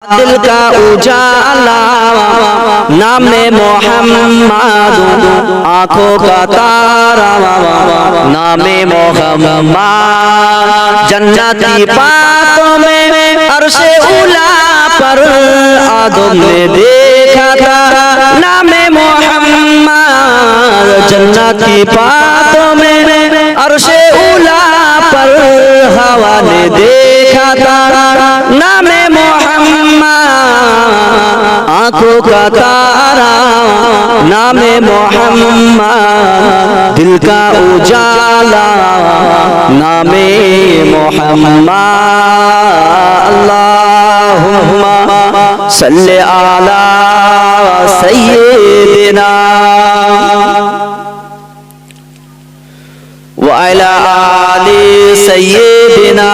दिल का उजाला नामे मोहम्मद, आंखों का तारा नामे मोहम्मद। जन्नती बातों में अर्शे उला पर आदम ने देखा था नामे मोहम्मद। जन्नती बातों में अर्शे उला पर हवा ने देखा था नामे आंखों का तारा नामे मोहम्मद। दिल का उजाला नामे मोहम्मद। अल्लाहुम्मा सल्ले अला सय्यिदिना व अला आलि सय्यिदिना।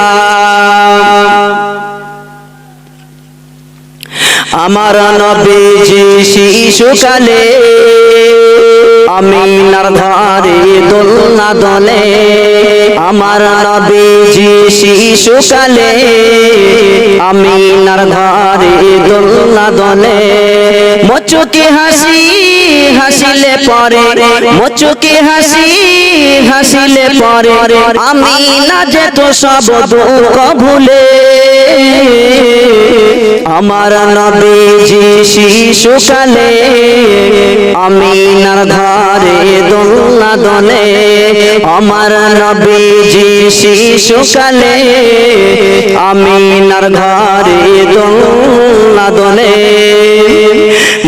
আমার নবীজি শিশুকালে আমিনার ধারে দোলনা দোলে। আমার নবীজি শিশুকালে আমিনার ধারে দোলনা দোলে। মুচকি হাসি হাসিলে পরে, মুচকি হাসি হাসিলে পরে আমিনা যেত সব দুঃখ ভুলে। আমার নবীজি শিশুকালে আমিনার ধারে দোলনা দোলে। আমার নবীজি শিশুকালে আমিনার ধারে দোলনা দোলে।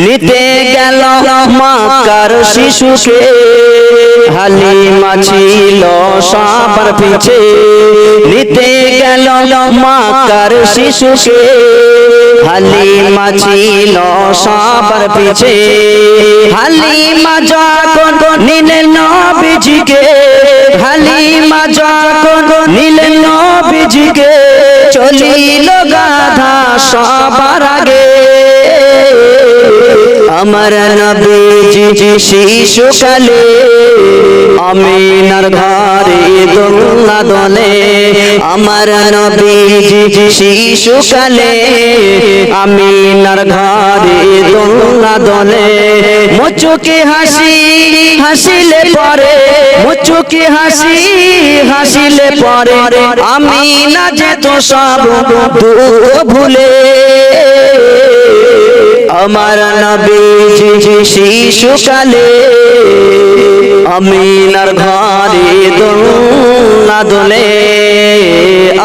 নিতে গেল মক্কার শিশুকে, হালিমা ছিল সবার পিছে। নিতে গেল মক্কার শিশুকে, হালিমা ছিল সবার পিছে। হালিমা যখন নিলেন নবীজিকে, হালিমা যখন নিলেন নবীজিকে, চলিল গাধা সবার আগে। আমার নবীজি শিশুকালে আমিনার ঘরে দোলনা দোলে। আমার নবীজি শিশুকালে আমিনার ঘরে দোলনা দোলে। মুচকি হাসি হাসিলে পরে, মুচকি হাসি হাসিলে পরে আমিনা যেত সব দুঃখ ভুলে। আমার নবীজি শিশুকালে আমিনার ঘরে দোলনা দোলে।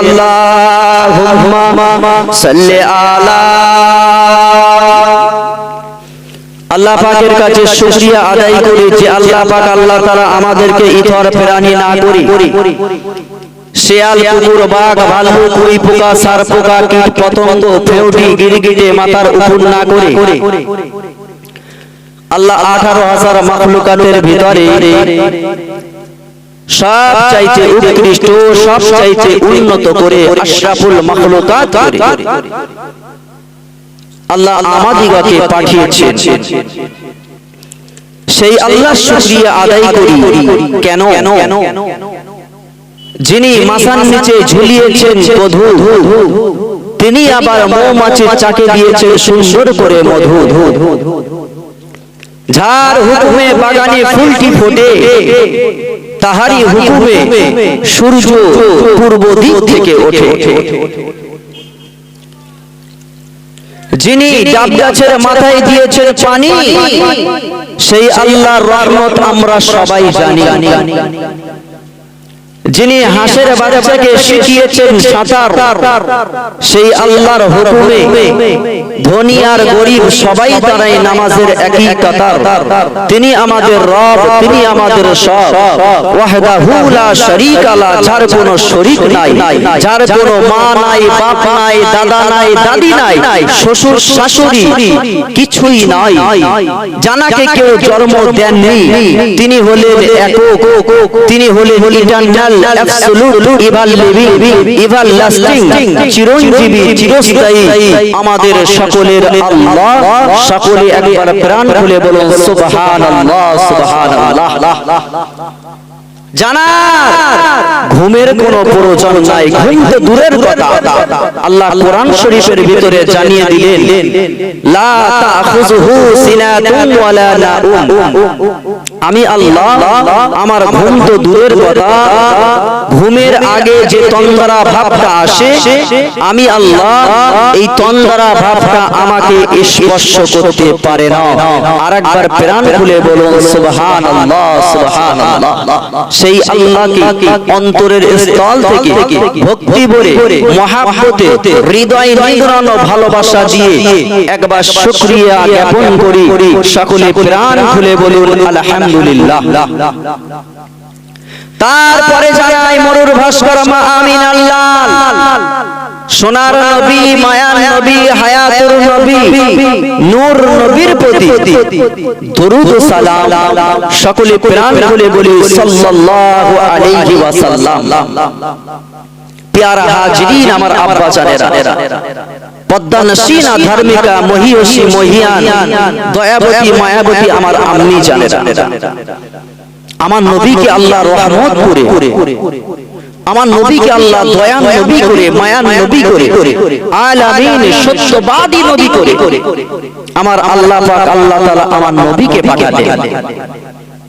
আল্লাহুম্মা সাল্লি আলা। আল্লাহ পাকের কাছে শুকরিয়া আদায় করি যে আল্লাহ পাক আল্লাহ তাআলা আমাদেরকে ইতর প্রাণী না করি শিয়াল, কুকুর, বাঘ, ভালুক, উই পোকা, সার পোকা, কীট পতঙ্গ, ফেউটি, গিরগিটে মাথার উপর না করে আল্লাহ 18,000 মাখলুকাতের ভিতরে সব চাইতে উৎকৃষ্ট, সব চাইতে উন্নত করে আশরাফুল মাখলুকাত করে আল্লাহ আমাদিগকে পাঠিয়েছেন। সেই আল্লাহর শুকরিয়া আদায় করি। কেন? যিনি মাথার নিচে ঝুলিয়েছেন মধু, তিনি আবার মৌমাছির চাকে দিয়েছেন সুন্দর করে মধু। যার হুকুমে বাগানে ফুলটি ফোটে, তাহারই হুকুমে সূর্য পূর্ব দিক থেকে ওঠে। যিনি ডাব গাছের মাথায় দিয়েছেন পানি, সেই আল্লাহর রহমত আমরা সবাই জানি। যিনি হাঁসের বাচ্চাকে শিখিয়েছেন সাঁতার, সেই আল্লাহর হুকুমে ধনী আর গরিব সবাই দাঁড়ায় নামাজের একই কাতার। তিনি আমাদের রব, তিনি আমাদের সব। ওয়াহদাহু লা শারীকা লা, যার কোনো শরীক নাই, যার কোনো মা নাই, বাপ নাই, দাদা নাই, দাদি নাই, শ্বশুর শাশুড়ি কিছুই নাই, জানাকে কেউ জন্ম দেননি। তিনি হলেন একক, তিনি হলেন eternal, absolute, ever living, ever lasting, চিরঞ্জীবী, চিরস্থায়ী আমাদের সকলের আল্লাহ। সকলে একবার প্রাণ খুলে বলুন সুবহানাল্লাহ, সুবহানাল্লাহ। জানার ঘুমের কোনো প্রয়োজন নাই, ঘুম তো দূরের কথা। আল্লাহ কোরআন শরীফের ভিতরে জানিয়ে দিলেন, লা তাখুযুহু সিনাতুন ওয়ালা নাউম। আমি আল্লাহ, আমার ঘুম তো দূরের কথা, ঘুমের আগে যে তন্দ্রা ভাবটা আসে, আমি আল্লাহ এই তন্দ্রা ভাবটা আমাকে স্পর্শ করতে পারে না। আরেকবার প্রাণ খুলে বলুন সুবহানাল্লাহ, সুবহানাল্লাহ। সেই আল্লাহকে অন্তরের স্থল থেকে ভক্তি ভরে মহাব্বতে হৃদয় নিংড়ানো ভালোবাসা দিয়ে একবার শুকরিয়া জ্ঞাপন করি। সকলে প্রাণ খুলে বলুন আলহামদুলিল্লাহ। তারপরে জানাই মরুর ভাস্কর মা আমিন আল্লাহ, সোনার নবী, মায়ার নবী, হায়াতুর নবী, নূর নবীর প্রতি দরুদ ও সালাম। সকলে প্রাণ খুলে বলি সাল্লাল্লাহু আলাইহি ওয়াসাল্লাম। প্যারা হাজিরিন, আমার আব্বা জানেরা, পদ্মা নসীনা, ধার্মিকা, মহিয়সী, মহিয়ান, দয়াবতী, মায়াবতী আমার আম্মি জানেরা, আমার নবীকে আল্লাহ রহমত করে, আমার নবীকে আল্লাহ দয়ান নবী করে, মায়ান নবী করে, আলামিন সত্যবাদী নবী করে আমার আল্লাহ পাক, আল্লাহ তাআলা আমার নবীকে পাঠালেন।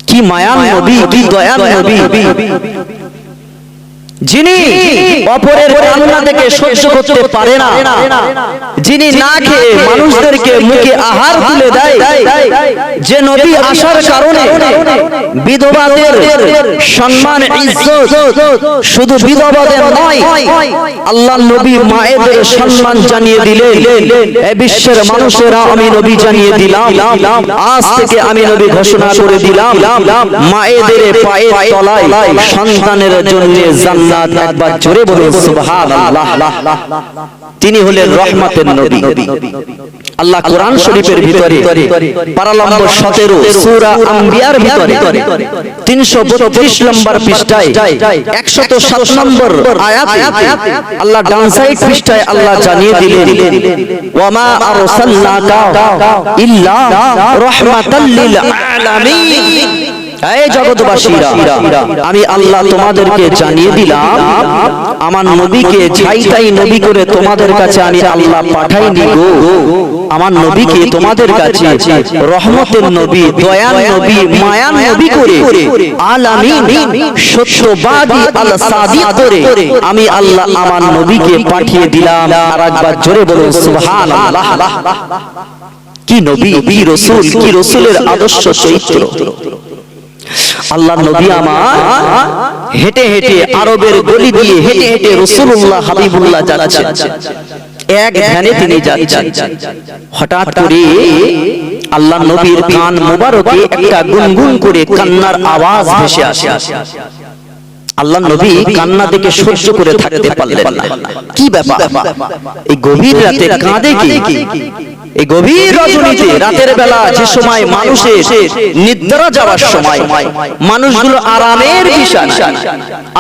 কি মায়ান নবী, কি দয়ান নবী, যিনি অপরের কান্না দেখে সহ্য করতে পারে না, যিনি না খেয়ে মানুষদেরকে মুখে আহার তুলে দেয়, যে নবী আসার কারণে বিধবাদের সম্মান ইজ্জত শুধু বিধবাদের নয়, আল্লাহর নবী মায়েদের সম্মান জানিয়ে দিলেন। এই বিশ্বের মানুষেরা আমি নবী জানিয়ে দিলাম, আজ থেকে আমি নবী ঘোষণা করে দিলাম, মায়েদের পায়ের তলায় সন্তানের জন্য জান্নাত। একবার জোরে বলুন সুবহানাল্লাহ। তিনি হলেন রহমতের নবী। আল্লাহ কোরআন শরীফের ভিতরে পারা নম্বর 17 সূরা আম্বিয়ার ভিতরে 332 নম্বর পৃষ্ঠায় 107 নম্বর আয়াতে আল্লাহ ডান সাইড পৃষ্ঠায় আল্লাহ জানিয়ে দিলেন, ওয়া মা আরসালনাকা ইল্লা রাহমাতাল লিল আলামিন। এই জগৎবাসীরা, আমি আল্লাহ তোমাদেরকে জানিয়ে দিলাম, আমার নবীকে ছাইটাই নবী করে তোমাদের কাছে আমি আল্লাহ পাঠাইনি গো। আমার নবীকে তোমাদের কাছে রহমতের নবী, দয়ার নবী, মায়ার নবী করে আলামিন সত্যবাদী আল সাদিক করে আমি আল্লাহ আমার নবীকে পাঠিয়ে দিলাম। আর একবার জোরে বলুন সুবহানাল্লাহ। কি নবী, কি রাসূল, কি রাসূলের আদর্শ চরিত্র। আল্লাহ নবী আমার হেঁটে হেঁটে আরবের গলি দিয়ে হেঁটে হেঁটে রাসূলুল্লাহ হাবিবুল্লাহ যাচ্ছেন। এক ধ্যানে তিনি যাচ্ছেন, হঠাৎ করে আল্লাহ নবীর কান মোবারকে একটা গুনগুন করে কান্নার আওয়াজ ভেসে আসে। আল্লাহ নবী কান্না দেখে সহ্য করে থাকতে পারলেন না। কি ব্যাপার, এই গভীর রাতে কাঁদে কি? এই গভীর রজনীতে রাতের বেলা যে সময় মানুষের নিদ্রা যাওয়ার সময়, মানুষগুলো আরামের বিছানা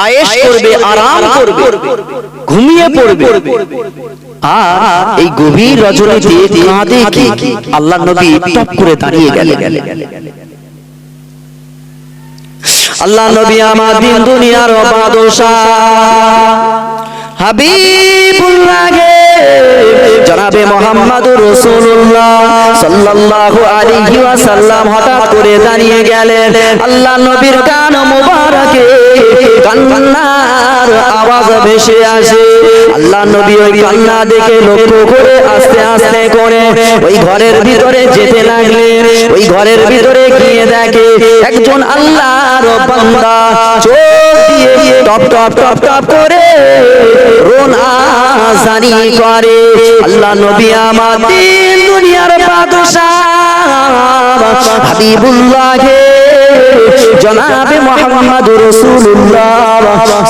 আয়েশ করবে, আরাম করবে, ঘুমিয়ে পড়বে, আর এই গভীর রজনীতে কাঁদে কি? আল্লাহ নবী টপ করে দাঁড়িয়ে গেলেন। আল্লাহ নবী আমার দিন দুনিয়ার বাদশা হাবিবুল্লাহ জনাবে মুহাম্মদুর রাসূলুল্লাহ সাল্লাল্লাহু আলাইহি ওয়াসাল্লাম হঠাৎ করে দাঁড়িয়ে গেলেন। আল্লাহ নবীর কান মোবারকে কান্নার আওয়াজ ভেসে আসে। আল্লাহ নবী ওই কান্না দেখে লক্ষ্য করে আস্তে আস্তে করে ওই ঘরের ভিতরে যেতে লাগলেন। ওই ঘরের ভিতরে গিয়ে দেখে একজন আল্লাহর বান্দা চোখ দিয়ে টপ টপ টপ টপ করে রোনা জারি করে। আল্লাহ নবী আমার দিন দুনিয়ার বাদশা হাবিবুল্লাহ জনাবে মুহাম্মদুর রাসূলুল্লাহ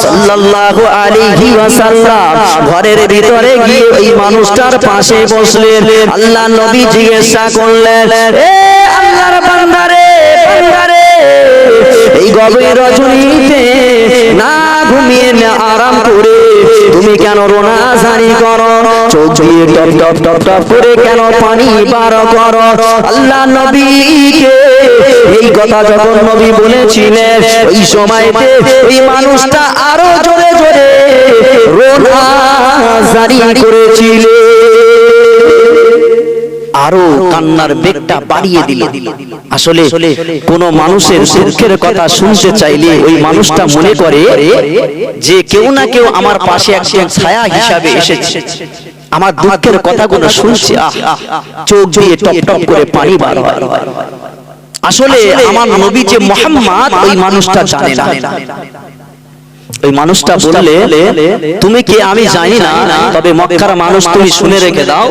সাল্লাল্লাহু আলাইহি ওয়াসাল্লাম ঘরের ভিতরে গিয়ে ওই মানুষটার পাশে বসলেন। আল্লাহ নবী জিজ্ঞাসা করলেন, এ আল্লাহর বান্দারে, বান্দারে, এই গভীর রজনীতে না ঘুমিয়ে না আরাম করে তুমি কেন রোনা জারি করো, চোখ দিয়ে টপ টপ টপ টপ করে কেন পানি বার করো? আল্লাহ নবীকে এই কথা যখন নবী বলেছিলেন, ওই সময়তে ওই মানুষটা আরো জোরে জোরে রোনা জারি করেছিল, আরো কান্নার বেগটা বাড়িয়ে দিল। আসলে কোন মানুষের দুঃখের কথা শুনতে চাইলে ওই মানুষটা মনে করে যে কেউ না কেউ আমার পাশে একজন ছায়া হিসাবে এসেছে, আমার দুঃখের কথাগুলো শুনছে, চোখ দিয়ে টপ টপ করে পানি বার হয়। আসলে আমার নবী যে মুহাম্মদ ওই মানুষটা জানে না। ওই মানুষটা বললে, তুমি কে আমি জানি না, তবে মক্কার মানুষ তুমি শুনে রেখে দাও,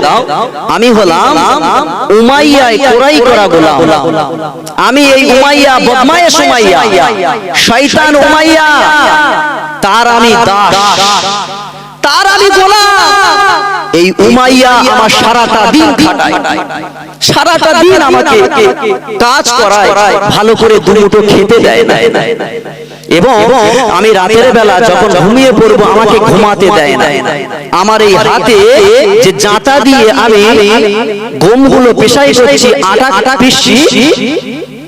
আমি হলাম উমাইয়া কুরাই করা গোলাম। আমি এই উমাইয়া, বদমায়েশ উমাইয়া, শয়তান উমাইয়া, তার আমি দাস, তার আমি গোলাম। এই উমাইয়া আমার সারাটা দিন খাটায়, সারাটা দিন আমাকে কাজ করায়, ভালো করে দুমুঠো খেতে দেয় না, এবং আমি রাতের বেলা যখন ঘুমিয়ে পড়বো আমাকে ঘুমাতে দেয় না। আমার এই হাতে যে জাঁতা দিয়ে আমি গমগুলো পেশাই করছি, আটা পিষছি,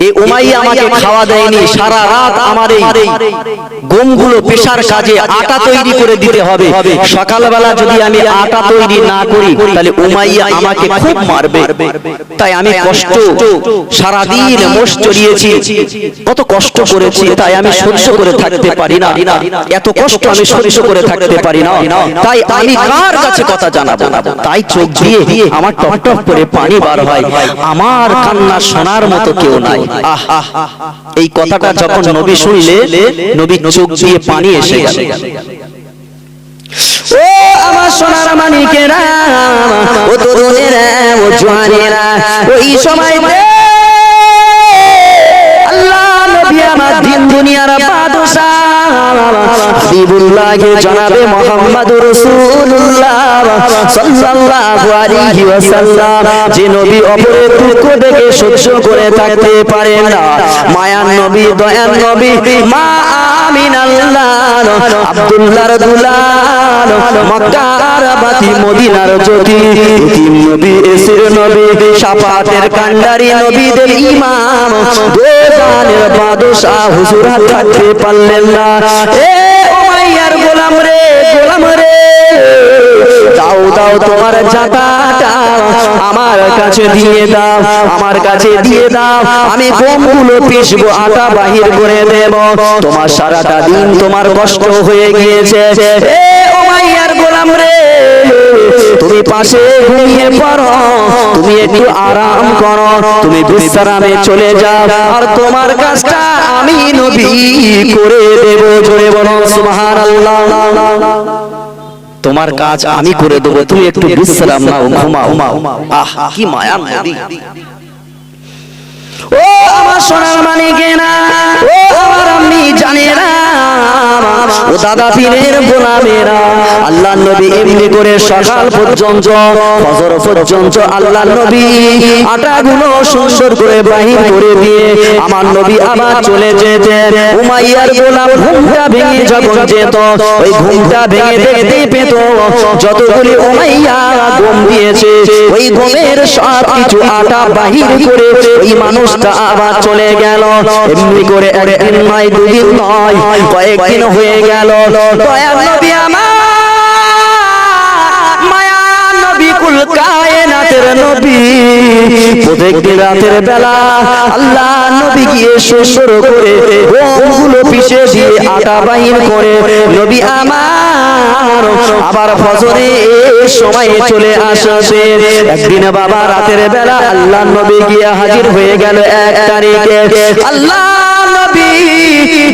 এই উমাইয়া আমাকে খাওয়া দেয়নি। সারা রাত আমার এই গমগুলো পেশার কাজে আটা তৈরি করে দিতে হবে। সকালবেলা যদি আমি আটা তৈরি না করি তাহলে উমাইয়া আমাকে খুব মারবে। তাই আমি কষ্ট সারাদিন মোষ চড়িয়েছি, কত কষ্ট করেছি, তাই আমি সহ্য করে থাকতে পারি না, এত কষ্ট আমি সহ্য করে থাকতে পারি না। তাই আমি কার কাছে কথা জানাবো? তাই চোখ দিয়ে আমার টপ টপ করে পানি বার হয়। আমার কান্না শোনার মতো কেউ নাই। এই কথাটা যখন নবী শুনলে, নবী চোখ দিয়ে পানি এসে গেল। ও আমার সোনার মানিকেরা, ও তরুণেরা, ও জওয়ানেরা, ওই সময় আল্লাহ নবী আমার দিন দুনিয়ার বাদশা হাবিবুল্লাহ জনাবে মুহাম্মদুর রাসূলুল্লাহ সাল্লাল্লাহু আলাইহি ওয়াসাল্লাম, যে নবী অপরের দুঃখ দেখে সহ্য করে থাকতে পারে না, মায়ার নবী, দয়ার নবী, মা আমিনাল্লাহ, আব্দুল্লাহর দুলাল, মক্কার বাতি, মদিনার জ্যোতি, ইতিম নবী, এসির নবী, শাফাতের কান্ডারি, নবীদের ইমাম, দোজানের বাদশা হুজুর থাকতে পারলেন না। এ উমাইয়ার গোলাম রে, গোলাম রে, দাও দাও তোমার জাকাটা আমার কাছে দিয়ে দাও, আমার কাছে দিয়ে দাও, আমি গমগুলো পিষবো, আটা বাহির করে দেব। তোমার সারাটা দিন তোমার কষ্ট হয়ে গিয়েছে। এ উমাইয়ার গোলাম রে, তুমি পাশে ঘুমিয়ে পড়ো, তুমি একটু আরাম করো, তুমি বিশ্রামে চলে যাও, আর তোমার কাজটা আমি নবী করে দেব। জোরে বলো সুবহানাল্লাহ। তোমার কাজ আমি করে দেবো, তুমি একটু বিশ্রাম নাও, ঘুমাও। কি মায়া নবী। ও আমার সোনার মানিকেরা, ও আমার আম্মি জানেরা, ও দাদা পীরের গোলামেরা, আল্লাহর নবী এমনি করে সকাল পর্যন্ত, ফজর পর্যন্ত আল্লাহর নবী আটাগুলো সুন্দর করে বাহির করে দিয়ে আমার নবী আবার চলে যেতেন। উমাইয়ার গোলাম ঘুমটা ভেঙে যখন যেত, ওই ঘুমটা ভেঙে দেখতে পেত যতগুলি উমাইয়া গম দিয়েছে, ওই গমের সব কিছু আটা বাহির করে ওই মানুষটা আবার চলে গেল। এমনি করে একদিন নয়, দুদিন নয়, কয়েকদিন হয়ে গেল। দয়ার নবী আমার, মায়া নবী, কুল কায়নাতের নবী, প্রত্যেকদিন রাতের বেলা আল্লাহ নবী গিয়ে শ্বশুর করে গমগুলো পিষে দিয়ে আটা বাহির করে নবী আমার আবার ফজরে সময়ে চলে আসে। একদিন বাবা রাতের বেলা আল্লাহ নবী গিয়ে হাজির হয়ে গেল 1 তারিখে। আল্লাহ নবী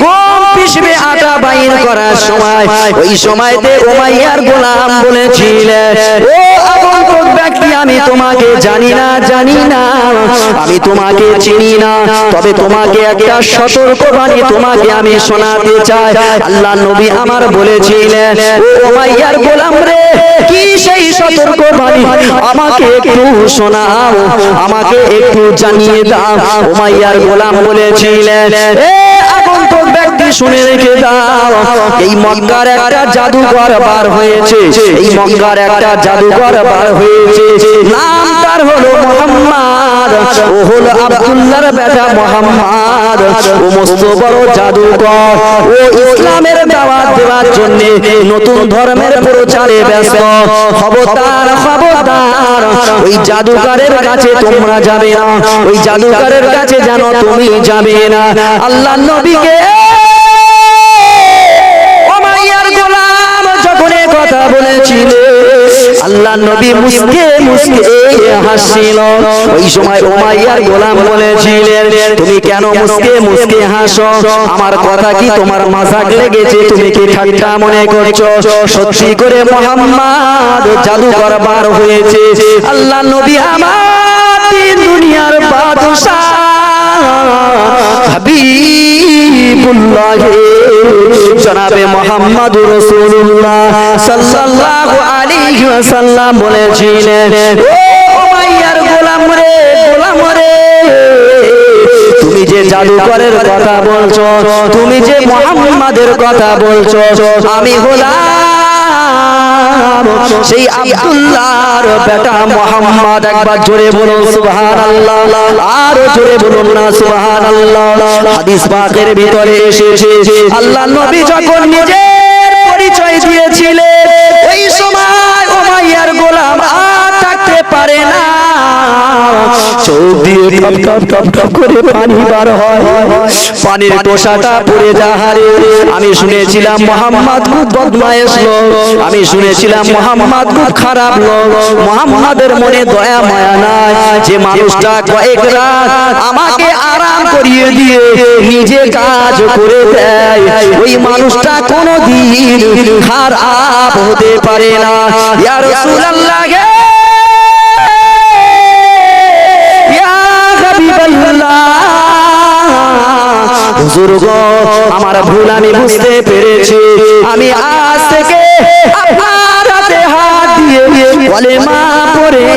গম পিষবে, আটা বাহির করার সময়, ওই সময়তে উমাইয়ার গোলাম বলেছিলেন, ও আগন্তুক ব্যক্তি, আমি তোমাকে জানি না, জানি না, আমি তোমাকে চিনি না, তবে তোমাকে একটা সতর্কবাণী তোমাকে আমি শোনাতে চাই। আল্লাহ নবী আমার বলেছিলেন, ও উমাইয়ার গোলাম রে, কি সেই সতর্কবাণী, আমাকে একটু শোনাও, আমাকে একটু জানিয়ে দাও। উমাইয়ার গোলাম বলেছিলেন, এ আগন্তুক ব্যক্তি, শুনে রেখে দাও, এই মক্কার একটা জাদুঘর বার হয়েছে, এই মক্কার একটা জাদুঘর বার হয়েছে, নাম তার হলো মুহাম্মদ, ও হলো আব্দুল্লাহর বেটা মুহাম্মদ। ও মস্ত বড় জাদুঘর, ও ইসলামের দাওয়াত দেওয়ার জন্য নতুন ধর্মের প্রচারে ব্যস্ত। খবরদার খবরদার, ওই জাদুঘরের কাছে তোমরা যাবে না, ওই জাদুঘরের কাছে জানো তুমি যাবে না। আল্লাহ নবীকে উমাইয়ার গোলাম যখন কথা বলেছিল, আল্লাহ নবী মুস্কে মুস্কে হাসছিল। ওই সময় উমাইয়ার গোলাম বলেছিলেন, তুমি কেন মুস্কে মুস্কে হাসো? আমার কথা কি তোমার মাজাক লেগেছে? তুমি কি ঠাট্টা মনে করছো? সত্যি করে মুহাম্মদ জাদুঘর বার হয়েছে। আল্লাহ নবী আমার তিন দুনিয়ার বাদশা হাবিবুল্লাহ জনাবে মুহাম্মদুর রাসূলুল্লাহ সাল্লাল্লাহু আলাইহি ওয়াসাল্লাম বলেছিলেন, ও উমাইয়ার গোলাম রে, গোলাম রে, তুমি যে জাদুকরের কথা বলছো, তুমি যে মুহাম্মাদের কথা বলছো, আমি হলাম সেই আব্দুল্লাহর বেটা মুহাম্মদ। একবার জোরে বলুন সুবহানাল্লাহ, আর জোরে বলুন না সুবহানাল্লাহ। হাদিস পাকের ভিতরে এসেছে, আল্লাহ নবী যখন নিজের পরিচয় দিয়েছিলেন, ওই সময় উমাইয়ার গোলাম আর থাকতে পারে না, চোখ দিয়ে টপ টপ টপ টপ করে পানি বার হয়, পানির টোসাটা পড়ে যাহারে। আমি শুনেছিলাম মুহাম্মদ খুব বদমায়েশ লোক, আমি শুনেছিলাম মুহাম্মদ খুব খারাপ লোক। মুহাম্মাদের মনে দয়া মায়া নাই, যে মানুষটা কয়েক রাত আমাকে আরাম করিয়ে দিয়ে নিজে কাজ করে দেয়, ওই মানুষটা কোনোদিন খারাপ হতে পারে না। ইয়া রাসূলুল্লাহ, হুজুর গো, আমার ভুল আমি বুঝতে পেরেছি, আমি আজ থেকে আপনার হাতে হাত দিয়ে কলেমা পড়ে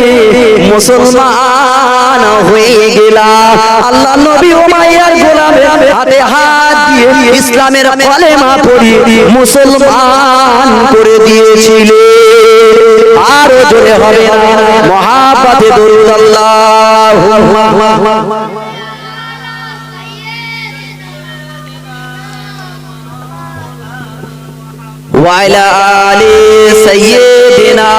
মুসলমান হয়ে গেলাম। আল্লাহ নবী উমাইয়ার গোলামের হাতে হাত দিয়ে ইসলামের কলেমা পড়ে মুসলমান করে দিয়েছিলেন। আরো জোরে হবে না মহাব্বতে দরুদ আল্লাহুম্মা ওয়াইলা আলি সাইয়্যিদিনা।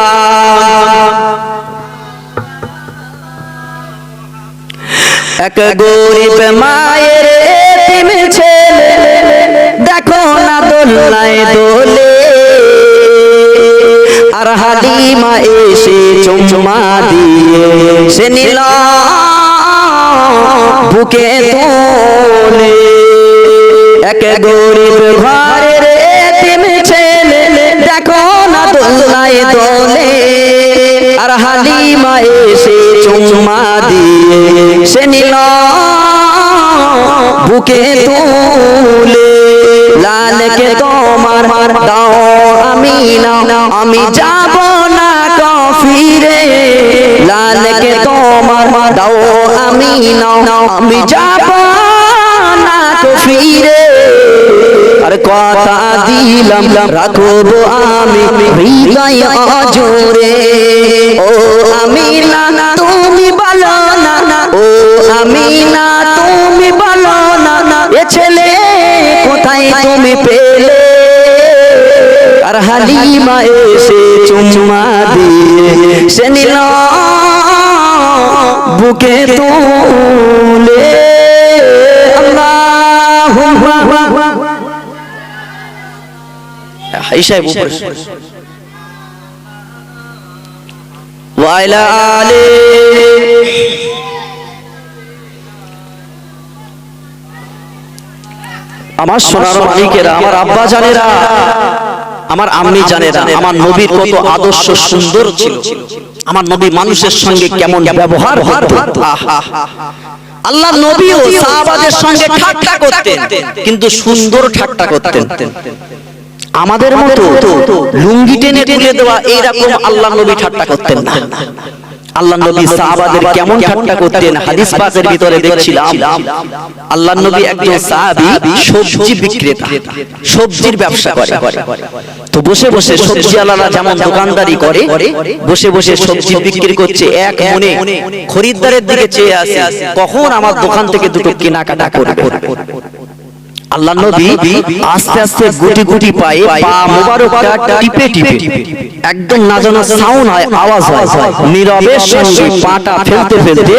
এক গরিব মায়ের এতিম ছেলে, দেখো না দোলনায় দোলে, আর হালিমা এসে চুমা দিয়ে সে নিল বুকে তোলে। এক গরিব ঘরের এতিম ছেলে, দেখো না দোলনায় দোলে, আর হালিমা এসে চুমা দিয়ে সে নিল বুকে তোলে। লালকে তোমার দাও আমি না, আমি যাব না কাফিরে, লালকে তোমার দাও আমি না, আমি যাব না কাফিরে। আর কথা দিলাম রাখবো আমি হৃদয় অজোরে, ও আমি না তুমি বলো না, ও আমি না তুমি বলো না, এ ছেলে কোথায় তুমি পেলে? আর হালিমা এসে চুমা দিয়ে সে নিল বুকে তুলে। আল্লাহুম্মা হিসাব ওয়াইলা আলি। আমার সোনার মালিকেরা, আমার আব্বা জানেরা, আমার আম্মি জানেরা, আমার নবীর কত আদর্শ সুন্দর ছিল, আমার নবী মানুষের সঙ্গে কেমন ব্যবহার করতেন। আল্লাহ নবীও সাহাবাদের সঙ্গে ঠাট্টা করতেন, কিন্তু সুন্দর ঠাট্টা করতেন। আমাদের মতো লুঙ্গি টেনে তুলে দেওয়া এইরকম আল্লাহ নবী ঠাট্টা করতেন না। আল্লাহ নবী সাহাবাদের কেমন ঠাট্টা করতেন হাদিস পাকের ভিতরে দেখছিলাম আল্লাহ নবী একজন সাহাবী সবজি বিক্রেতা, সবজির ব্যবসা করে। তো বসে বসে সবজিওয়ালারা যেমন দোকানদারি করে বসে বসে সবজি বিক্রি করছে, এক মনে খরিদ্দারের দিকে চেয়ে আছে কখন আমার দোকান থেকে দুটো কেনাকাটা করবে। আল্লাহ নবী আস্তে আস্তে গুটি গুটি পায়ে পা মোবারকটা টিপে টিপে একদম না জানা সাউন্ড হয়, আওয়াজ হয়, নীরবে সঙ্গে পাটা ফেলতে ফেলতে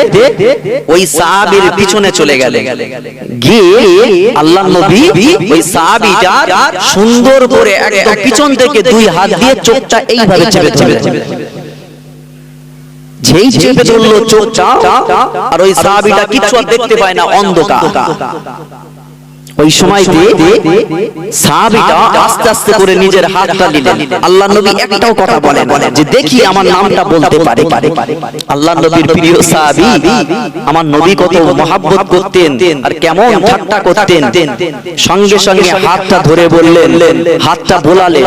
ওই সাহাবীর পিছনে চলে গেলেন। গিয়ে আল্লাহ নবী ওই সাহাবীটার সুন্দর করে একদম পিছন থেকে দুই হাত দিয়ে চোখটা এইভাবে চেপে চেপে যেই চেপে ধরলো চোখটা, আর ওই সাহাবীটা কিছু আর দেখতে পায় না, অন্ধকার। ওই সময়তে সাহাবীটা আস্তে আস্তে করে নিজের হাতটা নিলেন। আল্লাহ নবী একটাও কথা বলেন যে দেখি আমার নামটা বলতে পারে। আল্লাহ নবীর প্রিয় সাহাবী, আমার নবী কত মহব্বত করতেন আর কেমন ঠাট্টা করতেন। সঙ্গে সঙ্গে হাতটা ধরে বললেন, হাতটা বোলালেন,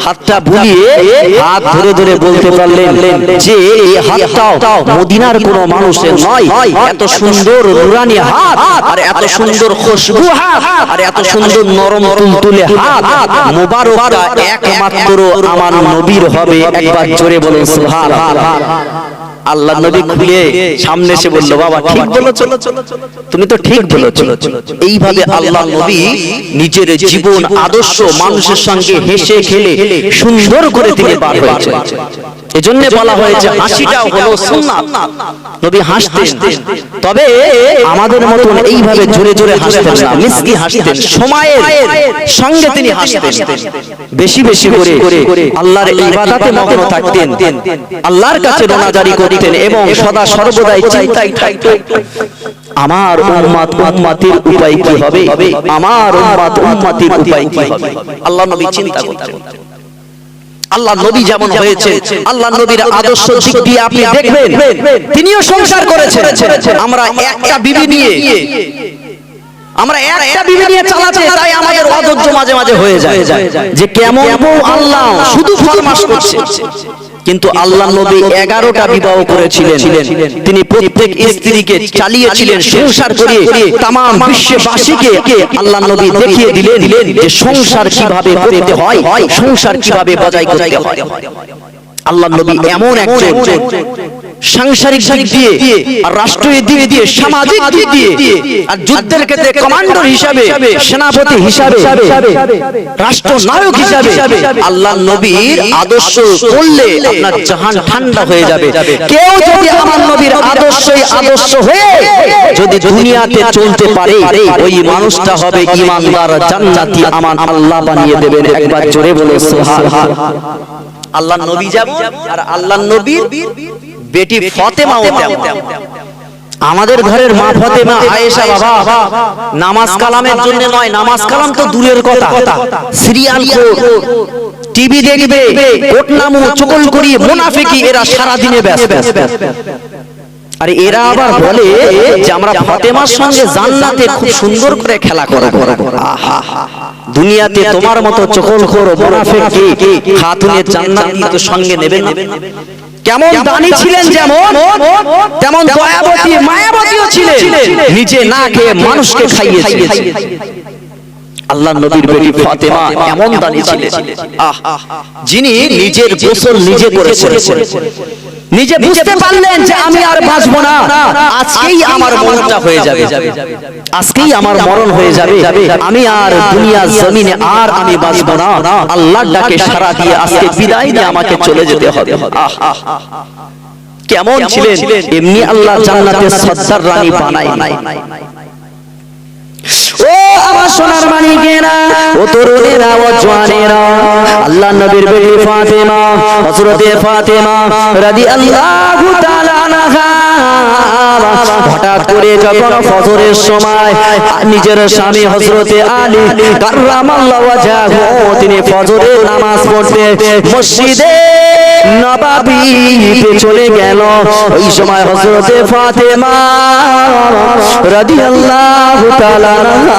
হাতটা বুলিয়ে হাত ধরে ধরে বলতে পারলেন যে এই হাতটাও মদিনার কোনো মানুষের নয়, এত সুন্দর নুরানি হাত আর এত সুন্দর খুশবু আর এত সুন্দর নরম তুলতুলে হাত মুবারকটা একমাত্র আমার নবীর হবে। একবার জোরে বলুন সুবহানাল্লাহ। আল্লাহ নবী খুলে সামনে এসে বলল, বাবা ঠিক বলেছো, তুমি তো ঠিক বলেছো। এইভাবে আল্লাহ নবী নিজের জীবন আদর্শ মানুষের সঙ্গে হেসে খেলে সুন্দর করে তিনি পার হয়েছে। এজন্য বলা হয়েছে হাসিটা হলো সুন্নাত। নবী হাসতেন, তবে আমাদের মতন এইভাবে জোরে জোরে হাসতেন না, মিষ্টি হাসতেন, সময়ের সঙ্গে তিনি হাসতেন, বেশি বেশি করে আল্লাহর ইবাদতে মগ্ন থাকতেন, আল্লাহর কাছে রোনাজারি করতেন এবং সদা সর্বদাই চিন্তায় থাকতেন আমার উম্মত উম্মতির উপায় কি হবে, আমার উম্মত উম্মতির উপায় কি হবে। আল্লাহ নবী চিন্তা করতেন। আল্লাহ নবী যেমন হয়েছে, আল্লাহ নবীর আদর্শ দিক দিয়ে আপনি দেখবেন তিনিও সংসার করেছেন। আমরা একটা বিবি নিয়ে চালাতে তাই আমাদের অধৈর্য মাঝে মাঝে হয়ে যায় যে কেমন বউ আল্লাহ শুধু ফরমাশ করছে। কিন্তু আল্লাহ নবী 11টা বিবাহ করেছিলেন, তিনি প্রত্যেক স্ত্রীকে চালিয়েছিলেন সংসার করিয়ে। তাম বিশ্ববাসীকে আল্লাহ নবী দেখিয়ে দিলেন যে সংসার কিভাবে করতে হয়, সংসার কিভাবে বজায় করতে হয়। আল্লাহ নবী এমন একজন সাংসারিক দিক দিয়ে আর রাষ্ট্রীয় দিক দিয়ে সামাজিক দিক দিয়ে আর যুদ্ধের ক্ষেত্রে কমান্ডার হিসাবে, সেনাপতি হিসাবে, রাষ্ট্রনায়ক হিসাবে আল্লাহ নবীর আদর্শ করলে আপনার জাহান ঠান্ডা হয়ে যাবে। কেউ যদি আমার নবীর আদর্শ হয়ে যদি দুনিয়াতে চলতে পারে ওই মানুষটা হবে ঈমানদার, জান্নাতি, আমার আল্লাহ বানিয়ে দেবেন। একবার জোরে বলে সুবহানাল্লাহ। আল্লাহ নবী যেমন আর আল্লাহ নবীর বেটি ফাতেমাও তেমন। আমাদের ঘরের মা ফাতেমা আয়েশা বাবা নামাজ কালামের জন্য নয়, নামাজ কালাম তো দূরের কথা, সিরিয়াল টিভি দেখবে, কোটনামু চকল করি মুনাফিকি, এরা সারা দিনে ব্যস্ত। আর এরা আবার বলে যে আমরা ফাতেমার সঙ্গে জান্নাতে খুব সুন্দর করে খেলা করা। আহা, দুনিয়াতে তোমার মতো চকলখোর মুনাফিক কি খাতুনের জান্নাত তো সঙ্গে নেবে না? কেমন দানি ছিলেন যেমন তেমন দয়াবতী মায়াবতীও ছিলেন, নিজে না খেয়ে মানুষকে খাইয়েছিলেন। আল্লাহ নবীর বেটি ফাতেমা এমন দানি ছিলেন যিনি নিজের গোসল নিজে করেছেন, নিজে বুঝতে পারলেন যে আমি আর বাঁচবো না, আজকেই আমার মরণটা হয়ে যাবে, আজকেই আমার মরণ হয়ে যাবে, আমি আর দুনিয়া জমিনে আর আমি বাঁচবো না। আল্লাহর ডাকে সাড়া দিয়ে আজকে বিদায় নিয়ে আমাকে চলে যেতে হবে। কেমন ছিলেন? এমনি আল্লাহ জান্নাতের সর্দার রানী বানায় নাই। ও আমার সোনার মানিকেরা, ও তরুণেরা, ও জওয়ানেরা, আল্লাহ নবীর বেটি ফাতেমা, হযরতে ফাতেমা রাদিয়াল্লাহু তাআলা আনহা হঠাৎ করে যখন ফজরের সময় নিজের স্বামী হযরতে আলী কাররামাল্লাহু ওয়াজহাহু তিনি ফজরের নামাজ পড়তে মসজিদে নববীতে চলে গেল। ওই সময় হযরতে ফাতেমা রাদিয়াল্লাহু তাআলা আনহা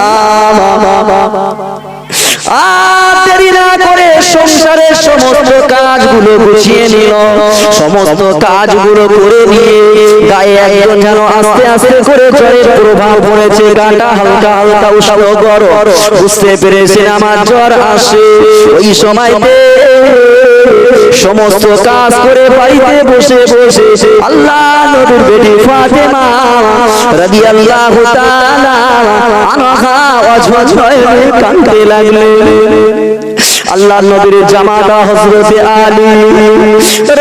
দেরি না করে সংসারের সমস্ত কাজগুলো গুছিয়ে নিল। সমস্ত কাজগুলো করে নিয়ে গায়ে একজন যেন আস্তে আস্তে করে জ্বরের প্রভাব পড়েছে, গাটা হালকা হালকা উষ্ণ গরম, বুঝতে পেরেছে আমার জ্বর আসে। ওই সময়তে সমস্ত কাজ করে বাড়িতে বসে বসে আল্লাহ নবীর বেটি ফাতেমা রাদিয়াল্লাহু তাআলা আনহা অঝরে কাঁদতে লাগলেন। আল্লাহ নবীর জামাতা হযরত আলী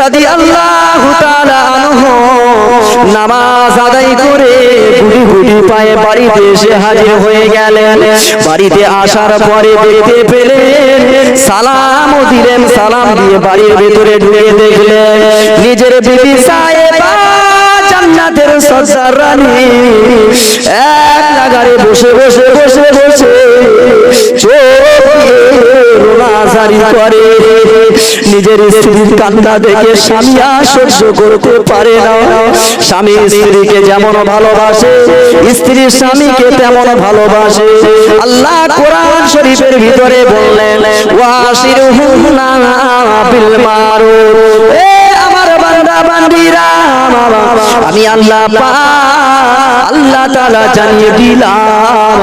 রাদিয়াল্লাহু তাআলা আনহু নামাজ আদায় করে গুটি গুটি পায়ে বাড়িতে এসে হাজির হয়ে গেলেন। বাড়িতে আসার পরে দেখতে পেলেন, সালাম দিলেন, সালাম দিয়ে বাড়ির ভিতরে ঢুকে দেখলেন নিজের বিবি সাহেবা জান্নাতের সরদার রানী এক জায়গায় বসে বসে বসে বসে রোনাজারি করে। নিজের স্ত্রীর কান্না দেখে স্বামী আর সহ্য করতে পারে না। স্বামী স্ত্রীকে যেমন ভালোবাসে, স্ত্রী স্বামীকে তেমন ভালোবাসে। আল্লাহ কোরআন শরীফের ভিতরে বললেন, ওয়াশিরহুন্না বিল মারুফ। এ আমার বান্দা বান্দীরা, আমি আল্লাহ আল্লাহ তাআলা জানিয়ে দিলাম,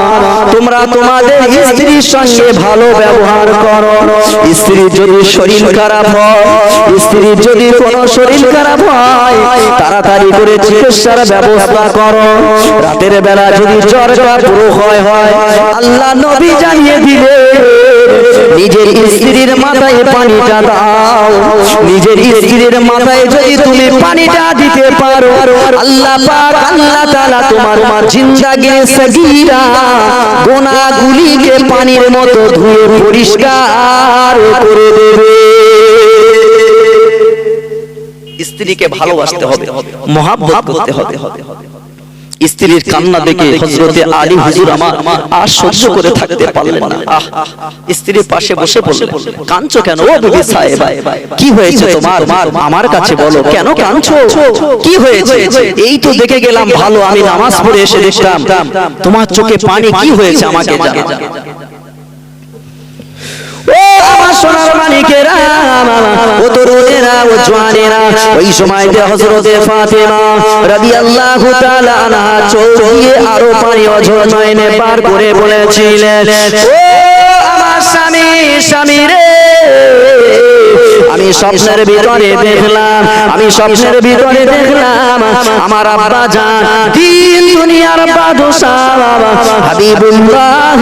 তোমরা তোমাদের স্ত্রীর সঙ্গে ভালো ব্যবহার করো। স্ত্রীর যদি শরীর খারাপ হয়, স্ত্রীর যদি কোনো শরীর খারাপ হয়, তাড়াতাড়ি করে চিকিৎসার ব্যবস্থা করো। রাতের বেলা যদি জ্বর পুরো হয়, আল্লাহ নবী জানিয়ে দিলে নিজের স্ত্রীর মাথায় পানিটা দাও। নিজের স্ত্রীর মাথায় যদি তুমি পানিটা দিতে পারো, আল্লাহ পাক আল্লাহ তাআলা তোমার জিন্দেগির সগীরা গুনাহগুলিকে পানির মতো ধুয়ে পরিষ্কার করে দেবে। স্ত্রীকে ভালোবাসতে হবে, মহব্বত করতে হবে। স্ত্রীর কান্না দেখে হযরতে আলী হুজুর আমার আর সহ্য করে থাকতে পারলেন না। স্ত্রীর পাশে বসে বললেন, কাঁদছো কেন ও বিবি সাহেবা? কি হয়েছে তোমার? আমার কাছে বলো, কেন কাঁদছো? কি হয়েছে? এই তো দেখে গেলাম ভালো, আমি নামাজ পড়ে এসে দেখলাম তোমার চোখে পানি, কি হয়েছে আমাকে জানাও। ও আমার সোনার মানিকেরা, ও তরুণেরা, ও জওয়ানেরা, ওই সময়তে হযরতে ফাতেমা রাদিয়াল্লাহু তাআলা আনহা চোখ দিয়ে আরো পানি অঝর নয়নে পার করে বলেছিলেন, ও আমার স্বামী, স্বামী রে, আমি স্বপ্নের ভিতরে দেখলাম, আমি স্বপ্নের ভিতরে দেখলাম আমার আব্বা জান দিন দুনিয়ার বাদশাহ হাবিবুল্লাহ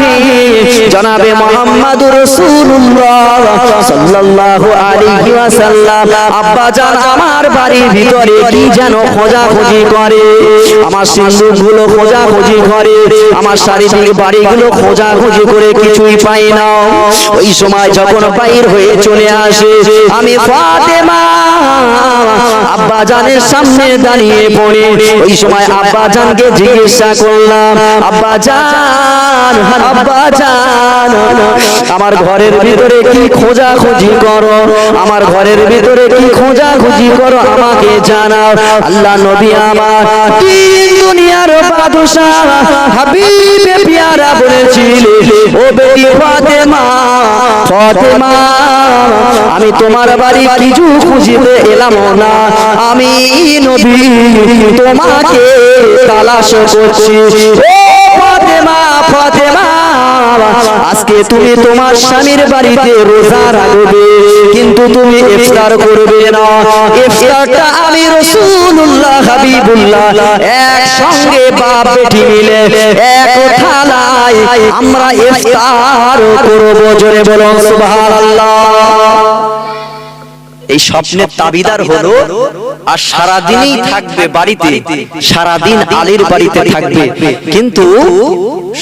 জনাবে মুহাম্মদুর রাসূলুল্লাহ সাল্লাল্লাহু আলাইহি ওয়াসাল্লাম আব্বা জান আমার বাড়ির ভিতরে কি যেন খোঁজাখুঁজি করে, আমার সিন্দুকগুলো খোঁজাখুঁজি করে, আমার শারীরিক বাড়িগুলো খোঁজাখুঁজি করে কিছুই পাই না। ওই সময় যখন বাইর হয়ে চলে আসে, আমি ফাতেমা আব্বা জানের সামনে দাঁড়িয়ে পড়ে ওই সময় আব্বা জানকে জিজ্ঞাসা করলাম, আব্বা জান, আব্বা জান, আমার ঘরের ভিতরে কি খোঁজাখুঁজি করো, আমার ঘরের ভিতরে কি খোঁজাখুঁজি করো আমাকে জানাও। আল্লাহ নবী আমার তিন দুনিয়ার বাদশাহ হাবিবে পিয়ারা বলেছিলেন, ও বেটি ফাতেমা, ফাতেমা, আমি তোমার বাড়ি কিছু খুঁজিতে এলাম না, আমি নবী তোমাকে তালাশ করছি। ও ফাতেমা, ফাতেমা, আজকে তুমি তোমার স্বামীর বাড়িতে রোজা রাখবে, কিন্তু তুমি ইফতার করবে না। ইফতারটা আমি রাসূলুল্লাহ হাবিবুল্লাহ একসঙ্গে বাপ বেটি মিলে এক থালায় আমরা ইফতার করব। জোরে বলুন সুবহানাল্লাহ। এই স্বপ্নের তাবিদার হলো, আর সারাদিনই থাকবে বাড়িতে, সারাদিন আলীর বাড়িতে থাকবে, কিন্তু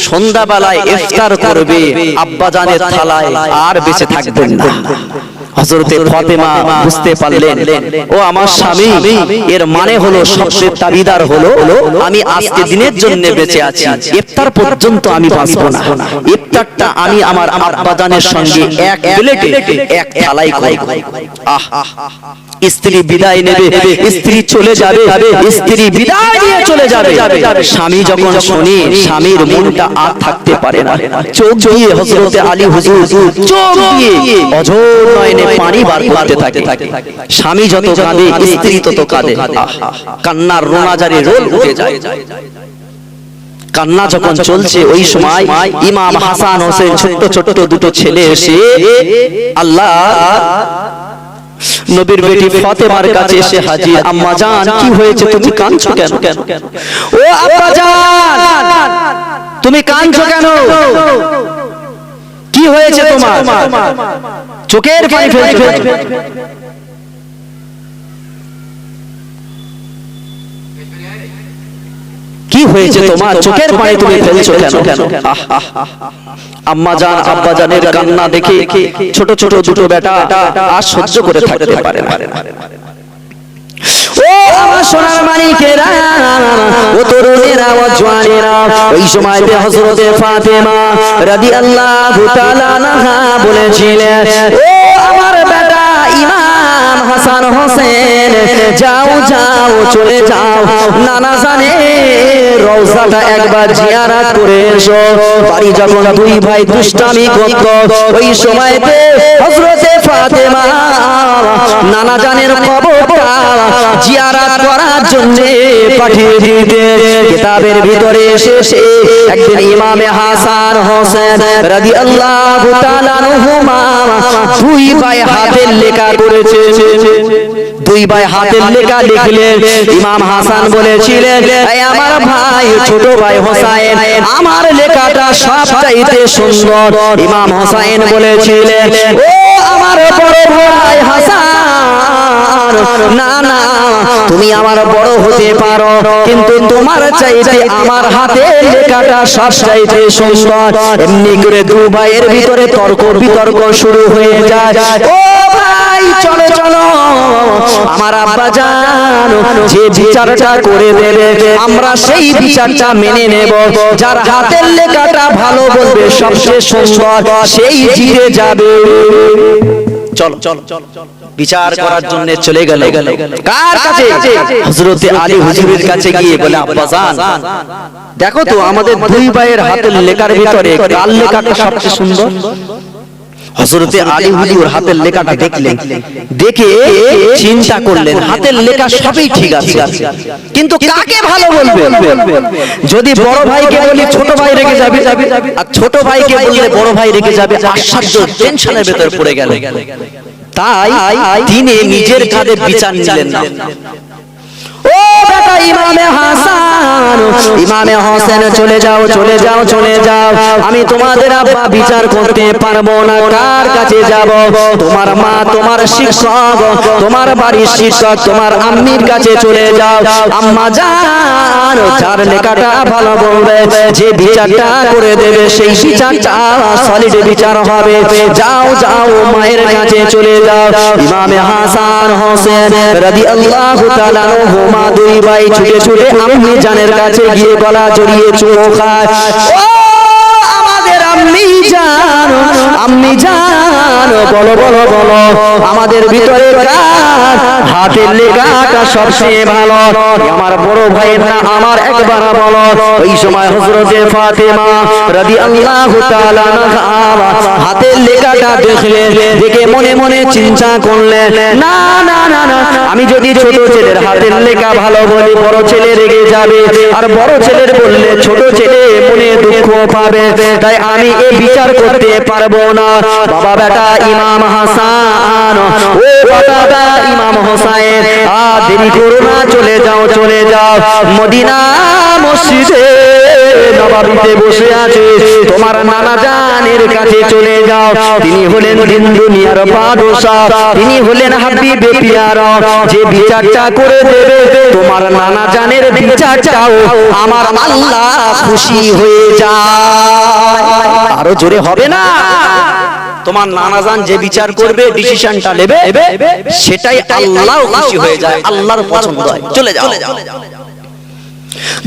সন্ধ্যাবেলায় ইফতার করবে আব্বাজানের থালায়, আর বেঁচে থাকবেন না। হযরতে ফাতেমা বুঝতে পারলেন ও আমার স্বামী, এর মানে হলো সবচেয়ে দাবিদার হলো আমি আজকে দিনের জন্য বেঁচে আছি, ইফতার পর্যন্ত আমি বাঁচবো না, ইফতারটা আমি আমার আব্বাজানের সঙ্গে এক প্লেটে এক থালাই খাবো। আহ, স্ত্রী বিদায় নেবে, স্ত্রী চলে যাবে, স্ত্রী বিদায় নিয়ে চলে যাবে। স্বামী যখন শুনে স্বামীর মনটা আর থাকতে পারে না, চোখ দিয়ে হযরতে আলী হুজুর চোখ দিয়ে অঝোর নয়নে পানি বার করতে থাকে। স্বামী যত কাঁদে স্ত্রী তত কাঁদে, কান্নার রোনাজারে রোল উঠে যায়। কান্না যখন চলছে ওই সময় ইমাম হাসান হোসেন ছোট্ট ছোট্ট দুটো ছেলে এসে আল্লাহ নবীর বেটি ফাতেমার কাছে এসে হাজির। আম্মা জান কি হয়েছে, তুমি কাঁদছো কেন? ও আব্বা জান তুমি কাঁদছো কেন? কি হয়েছে তোমার? চোখের পানি ফেলছো। কি হয়েছে তোমার? চোখের পানি তুমি ফেলছো কেন? আম্মা জান আব্বা জানের কান্না দেখে ছোট ছোট দুটো বেটা আর সহ্য করে থাকতে পারে না। ও আমার সোনার মানিকেরা, ও তরুণেরা, ও জওয়ানেরা, ওই সময়তে হযরতে ফাতেমা রাদিয়াল্লাহু তাআলা আনহা বলেছিলেন, ও আমার বেটা ইমাম হাসান হোসেন, যাও যাও চলে যাও, নানা জানে রওজাটা একবার জিয়ারত করে এসো। বাড়ি যখন দুই ভাই দুষ্টামি করত ওই সময়তে হযরতে ফাতেমা নানা জানের কবরটা জিয়ারত করার জন্য পাঠিয়ে দিতে। কিতাবের ভিতরে এসে একদিন ইমামে হাসান হোসেন রাদিয়াল্লাহু তাআলা আনহুমা দুই ভাই হাতের লেখা করেছে। দুই ভাই হাতের লেখা লিখলেন। ইমাম হাসান বলেছিলেন, এই আমার ভাই ছোট ভাই হোসেন, আমার লেখাটা সবচাইতে সুন্দর। ইমাম হোসেন বলেছিলেন, ও আমার বড় ভাই হাসান, না না তুমি আমার বড় হতে পারো, কিন্তু তোমার চাইতে আমার হাতের লেখাটা সবচাইতে সুন্দর। এমনি করে দুই ভাইয়ের ভিতরে তর্ক বিতর্ক শুরু হয়ে যায়। ও ভাই চলো চলো, আমার আব্বা জান যে বিচারটা করে দেবে আমরা সেই বিচারটা মেনে নেব। যার হাতের লেখাটা ভালো বলবে সবচেয়ে সুন্দর সেই জিতে যাবে। চলো চলো বিচার করার জন্য চলে গেল। কার কাছে? হযরতে আলী হুজুরের কাছে গিয়ে বলে, আব্বা জান দেখো তো আমাদের দুই ভাইয়ের হাতের লেখার ভিতরে কার লেখাটা সবচেয়ে সুন্দর? হযরতে আলী হুজুর হাতের লেখাটা দেখলেন, দেখে চিন্তা করলেন হাতের লেখা সবই ঠিক আছে, কিন্তু কাকে ভালো বলবে? যদি বড় ভাইকে বলি ছোট ভাই রেগে যাবে, আর ছোট ভাইকে বললে বড় ভাই রেগে যাবে। আশ্চর্য টেনশনের ভেতর পড়ে গেল। তাই তিনি নিজের কাঁধে বিচার নিলেন না। ও বেটা ইমামে হাসান, ইমামে হোসেন চলে যাও চলে যাও চলে যাও, আমি তোমাদের আব্বা বিচার করতে পারবো না। কার কাছে যাব? তোমার মা, তোমার শিক্ষক, তোমার বাড়ির শিক্ষক, তোমার আম্মির কাছে চলে যাও। আম্মা জান যার লেখাটা ভালো বলবে, যে বিচারটা করে দেবে সেই বিচারটা সলিড বিচার হবে। যাও যাও মায়ের কাছে চলে যাও। ইমামে হাসান হোসেন রাদিয়াল্লাহু তাআলা আনহুমা দুই ভাই ছুটে ছুটে আম্মি জানের কাছে গিয়ে গলা জড়িয়ে চুমো খায়। ও আমাদের আম্মি জান, আম্মি জান বলো বলো বলো, আমাদের ভিতরে কার হাতের লেখাটা সবচেয়ে ভালো? আমার বড় ভাই না আমার? একবার বলো। ওই সময় হযরতে ফাতেমা রাদিয়াল্লাহু তাআলা আনহা হাতের লেখাটা দেখলেন, দেখে মনে মনে চিন্তা করলেন, না না না না, আমি যদি ছোট ছেলের হাতের লেখা ভালো বলি বড় ছেলে রেগে যাবে, আর বড় ছেলের বললে ছোট ছেলে মনে দুঃখ পাবে, তাই আমি এই বিচার করতে পারবো না। বাবা বেটা ইমাম হাসান, ও বাবা ইমাম হোসেন, আর দেরি করো না, চলে যাও চলে যাও মদিনা মসজিদে নববীতে বসে আছে তোমার নানা জানের কাছে চলে যাও। তিনি হলেন দিন দুনিয়ার বাদশা, তিনি হলেন হাবিবে পিয়ারা, যে বিচারটা করে দেবে তোমার নানা জানের বিচারটাও আমার আল্লাহ খুশি হয়ে যায়। আরো জোরে হবে না? তোমার নানাজান যে বিচার করবে, ডিসিশনটা নেবে, সেটাই আল্লাহ খুশি হয়ে যায়, আল্লাহর পছন্দ হয়। চলে যাও।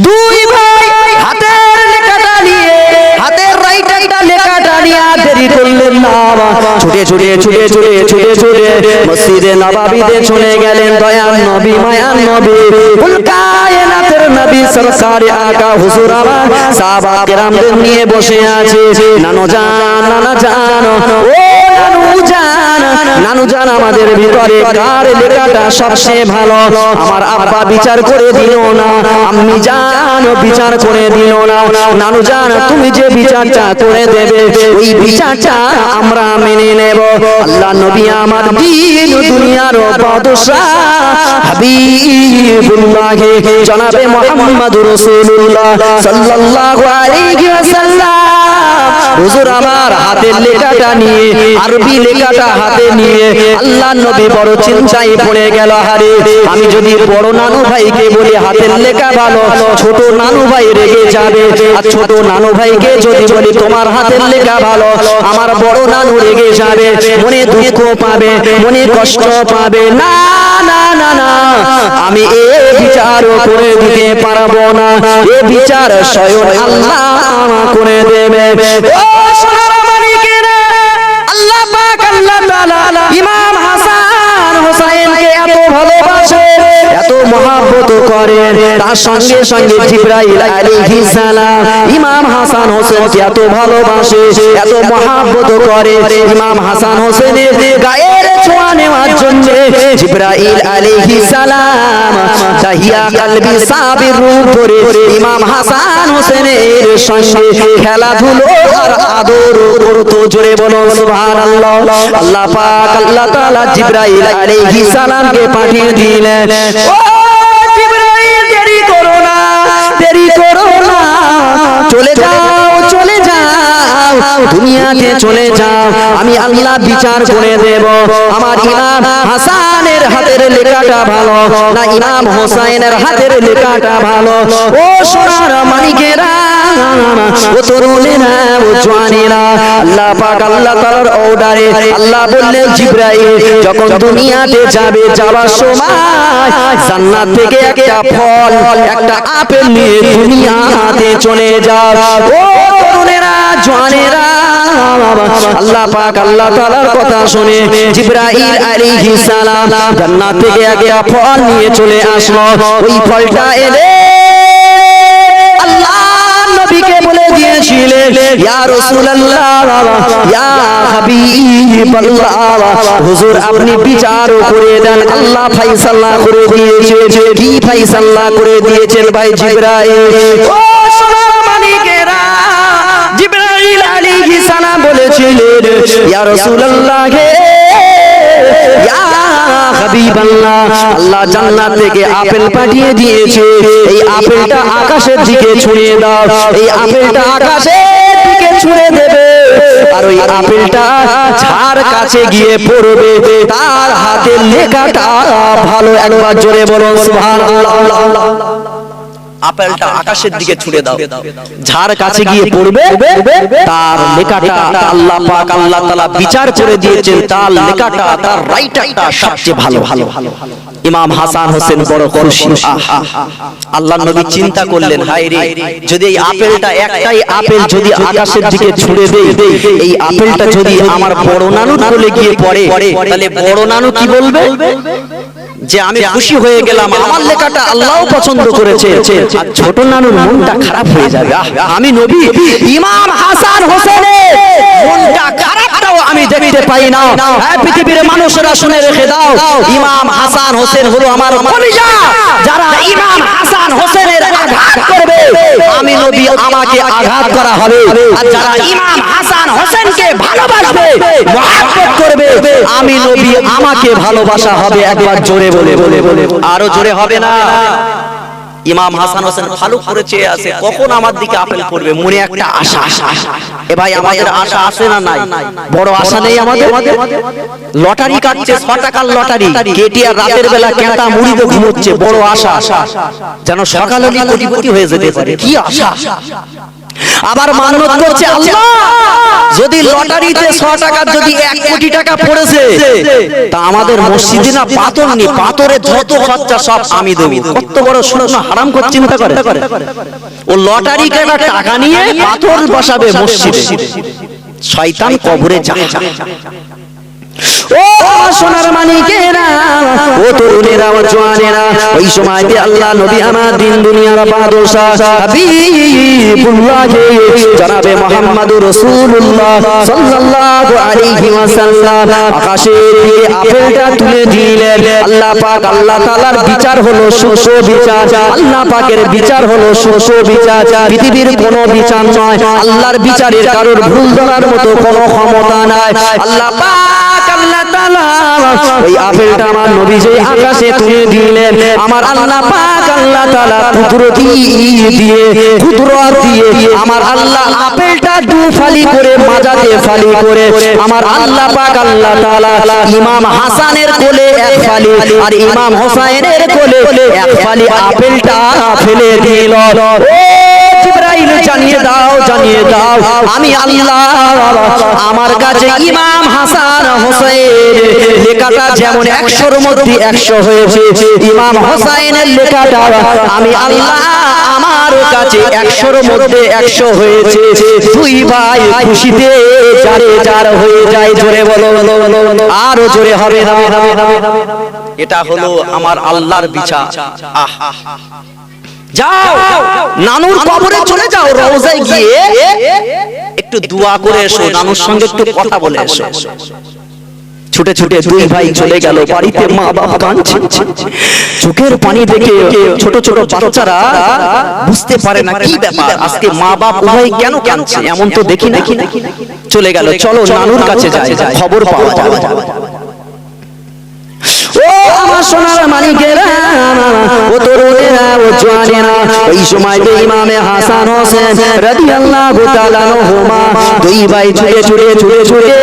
দুই ভাই হাতের লেখাটা নিয়ে, হাতের রাইটারটা লেখাটা নিয়ে দেরি করলেন না, ছুটে ছুটে ছুটে ছুটে ছুটে ছুটে মসজিদে নববীতে চলে গেলেন। দয়ার নবী, মায়ার নবী, কুল কায়নাতের নবী সরকারে আকা হুজুর আমার সাহাবা কেরামদের নিয়ে বসে আছে। নানু জান, নানা জান, ও নানু জান, নানু জান, আমাদের ভিতরে কার লেখাটা সবচেয়ে ভালো? আমার আব্বা বিচার করে দিল না, আম্মি জান বিচার করে দিল না, নানু জান তুমি যে বিচারটা করে দেবে ওই বিচারটা আমরা মেনে নেব। আল্লাহ নবী আমার দিন দুনিয়ার বাদশাহ হাবিবুল্লাহ জনাবে মুহাম্মদুর রাসূলুল্লাহ সাল্লাল্লাহু আলাইহি ওয়াসাল্লাম হুজুর আমার হাতের লেখাটা নিয়ে, আরবি লেখাটা হাতে নিয়ে আল্লাহ নবী বড় চিন্তায় পড়ে গেল। হারে আমি যদি বড় নানু ভাইকে বলি হাতের লেখা ভালো, ছোট নানু ভাই রেগে যাবে। আর ছোট নানু ভাইকে যদি বলি তোমার হাতের লেখা ভালো, আমার বড় নানু রেগে যাবে, মনে দুঃখ পাবে, মনে কষ্ট পাবে। না না না না, আমি এ বিচার করে দিতে পারবো না, এ বিচার স্বয়ং আল্লাহ করে দেবে। ও সোনার মানিকেরা, আল্লাহ পাক আল্লাহ তাআলা ইমাম হাসান হোসেনকে এত ভালোবাসে, এত মহব্বত করে, তার সঙ্গে সঙ্গে জিবরাইল আলাইহিস সালাম ইমাম হাসান হোসেনকে এত ভালোবাসে, এত মহব্বত করে। ইমাম হাসান হোসেনের গায়ের ছোঁয়া নেওয়ার জন্য জিবরাইল আলাইহিস সালাম তাহিয়া কলবি সাবির রূপ ধরে ইমাম হাসান হোসেনের সঙ্গে খেলাধুলো আর আদর করতো। জোরে বলো সুবহানাল্লাহ। আল্লাহ পাক আল্লাহ তাআলা জিবরাইল আলাইহিস সালামকে পাঠিয়ে দিলেন। ও জিবরাইল, দেরি করো না, দেরি করো না, চলে যাও, চলে যাও, দুনিয়াতে চলে যাও, আমি আল্লাহ বিচার করে দেব। আমার ইমাম হাসানের হাতের লেখাটা ভালো না ইমাম হোসেনের হাতের লেখাটা ভালো? ও সোনার মানিকেরা, ও তরুণেরা, ও জওয়ানেরা, আল্লাহ পাক আল্লাহ তাআলার অর্ডারে আল্লাহ বললেন জিবরাইল যখন দুনিয়াতে যাবে, যাওয়ার সময় জান্নাত থেকে একটা ফল, একটা আপেল নিয়ে দুনিয়াতে চলে যাও। ও তরুণেরা, জওয়ানেরা, আল্লাহ পাক আল্লাহ তাআলার কথা শুনে জিবরাইল আলাইহিস সালাম জান্নাত থেকে একটা ফল নিয়ে চলে আসলো। ওই ফলটা এলে আল্লাহ নবীকে বলে দিয়েছিলেন, ইয়া রাসূলুল্লাহ, ইয়া হাবিবাল্লাহ, হুজুর আপনি বিচার করে দেন। আল্লাহ ফয়সালা করে দিয়েছে। কি ফয়সালা করে দিয়েছেন ভাই জিবরাইল? ও সোনার মানিকেরা, জিবরাইল আলাইহিস সালাম বলেছিলেন, ইয়া রাসূলুল্লাহ, ইয়া হাবিবাল্লাহ, আল্লাহ জান্নাত থেকে আপেল পাঠিয়ে দিয়েছে, এই আপেলটা আকাশের দিকে ছুঁড়ে দাও। এই আপেলটা আকাশের দিকে ছুঁড়ে দেবে, আর ওই আপেলটা যার কাছে গিয়ে পড়বে তার হাতের লেখাটা ভালো। একবার জোরে বলো সুবহানাল্লাহ। আপেলটা আকাশের দিকে ছুঁড়ে দাও, যার কাছে গিয়ে পড়বে তার লেখাটা আল্লাহ পাক আল্লাহ তাআলা বিচার করে দিয়েছেন, তার লেখাটা, তার রাইটারটা সবচেয়ে ভালো। ইমাম হাসান হোসেন বড় খুশি। আল্লাহ নবী চিন্তা করলেন, হায় রে, যদি এই আপেলটা, একটাই আপেল যদি আকাশের দিকে ছুঁড়ে দেই, এই আপেলটা যদি আমার বড় নানুর কোলে গিয়ে পড়ে, তাহলে বড় নানু কি বলবে? যে আমি খুশি হয়ে গেলাম, আমার লেখাটা আল্লাহও পছন্দ করেছে। আর ছোট নানুর মনটা খারাপ হয়ে যাবে। আমি নবী ইমাম হাসান হোসেনের মনটা খারাপটাও আমি দেখতে পাই না। পৃথিবীর মানুষেরা শুনে রেখে দাও, ইমাম হাসান হোসেন হলো আমার কলিজা। যারা ইমাম হাসান হোসেনের আঘাত করবে, আমি নবী আমাকে আঘাত করা হবে। আর যারা ইমাম হাসান হোসেনকে ভালোবাসবে, মহব্বত করবে, আমি নবী আমাকে ভালোবাসা হবে। একবার জোরে বলে আরো জোরে হবে না? ইমাম হাসান হোসেন ভালো করে চেয়ে আছে কখন আমার দিকে আপেল পড়বে, মনে একটা আশা। এ ভাই আমাদের আশা আছে না নাই? বড় আশা নেই আমাদের? লটারি কাটছে, 6 টাকার লটারি কেটে আর রাতের বেলা কেঁটা মুড়িতে ঘুমোচ্ছে, বড় আশা যেন সকালে কোটিপতি হয়ে যেতে পারে। কি আশা! আবার মান্যত করছে আল্লাহ যদি লটারিতে 100 টাকার যদি 1 কোটি টাকা পড়েছে তা আমাদের মসজিদে না পাথর নেই, পাথরে যত খরচা সব আমি দেব। কত বড় শুকনো হারাম করে চিন্তা করে। ও লটারি কেনা টাকা নিয়ে পাথর বসাবে মসজিদে। শয়তান কবরে যায়। ও সোনার মানিকেরা, ও তরুণেরা, ও জওয়ানেরা, ওই সময়তে আল্লাহ নবী আমার দিন দুনিয়ার বাদশা হাবিবুল্লাহ জনাবে মুহাম্মদুর রাসূলুল্লাহ সাল্লাল্লাহু আলাইহি ওয়াসাল্লাম আকাশে দিয়ে আপেলটা তুলে দিলেন। আল্লাহ পাক আল্লাহ তাআলার বিচার হলো সুষ্ঠু বিচার। আল্লাহ পাকের বিচার হলো সুষ্ঠু বিচার। পৃথিবীর কোনো বিচার নয়, আল্লাহর বিচারের কারোর ভুল ধরার মতো কোনো ক্ষমতা নাই। আল্লাহ পাক আল্লাহ তাআলা ওই আপেলটা আমার নবী যে আকাশে তুলে দিলেন, আমার আল্লাহ পাক আল্লাহ তাআলা কুদরত দিয়ে আমার আল্লাহ আপেলটা দু ফালি করে মাজাতে ফালি করে আমার আল্লাহ পাক আল্লাহ তাআলা ইমাম হাসানের কোলে এক ফালি আর ইমাম হোসেনের কোলে এক ফালি আপেলটা ফেলে দিল। ও জিবরাইল জানিয়ে দাও আমি আল্লাহ আমার কাছে ইমাম হাসান হোসেন লেখাটা যেমন 100-র মধ্যে 100 হয়েছে, ইমাম হোসেনের লেখাটা আমি আল্লাহ আমার কাছে 100-র মধ্যে 100 হয়েছে। দুই ভাই খুশিতে যার হয়ে যায়। জোরে বলো, আরো জোরে হবে। এটা হলো আমার আল্লাহর বিচার। যাও নানুর কবরে চলে যাও, রওজায় গিয়ে একটু দোয়া করে এসো, নানুর সঙ্গে একটু কথা বলে এসো। ছুটে ছুটে দুই ভাই চলে গেল বাড়িতে। মা বাপ কাঁদছে, চোখের পানি দেখে ছোট ছোট বাচ্চারা বুঝতে পারে না কি ব্যাপার, আজকে মা বাপ উভয় কেন কাঁদছে, এমন তো দেখি না। চলে গেল, চলো নানুর কাছে যাই, খবর পাওয়া যাবে। ও আমার সোনার মানিকেরা, ও তরুণেরা, ও জওয়ানেরা, ওই সময়তে ইমামে হাসান হোসেন রাদিয়াল্লাহু তাআলা আনহুমা দুই ভাই ছুটে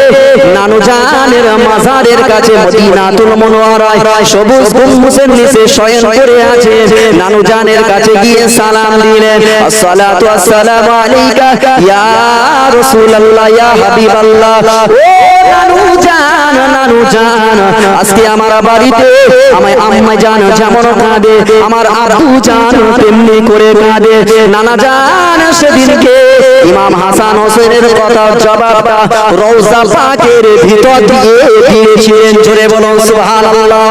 নানু জানের মাজারের কাছে মদিনাতুল মুনাওয়ারায় সবুজ গম্বুজের নিচে শয়ন করে আছে। নানু জানের কাছে গিয়ে সালাম দিলেন, আসসালাতু আসসালামু আলাইকা ইয়া রাসূলুল্লাহ ইয়া হাবিবাল্লাহ। ও নানু জান আজকে আমার বাড়িতে আমার আম্মা জান যেমন কাঁদে, আমার আব্বু জান তেমনি করে কাঁদে। নানা জান সেদিনকে ইমাম হাসান হোসেনের কথা জবাবটা রওজা পাকের ভিতর দিয়ে দিয়েছিলেন। জোরে বলুন সুবহানাল্লাহ।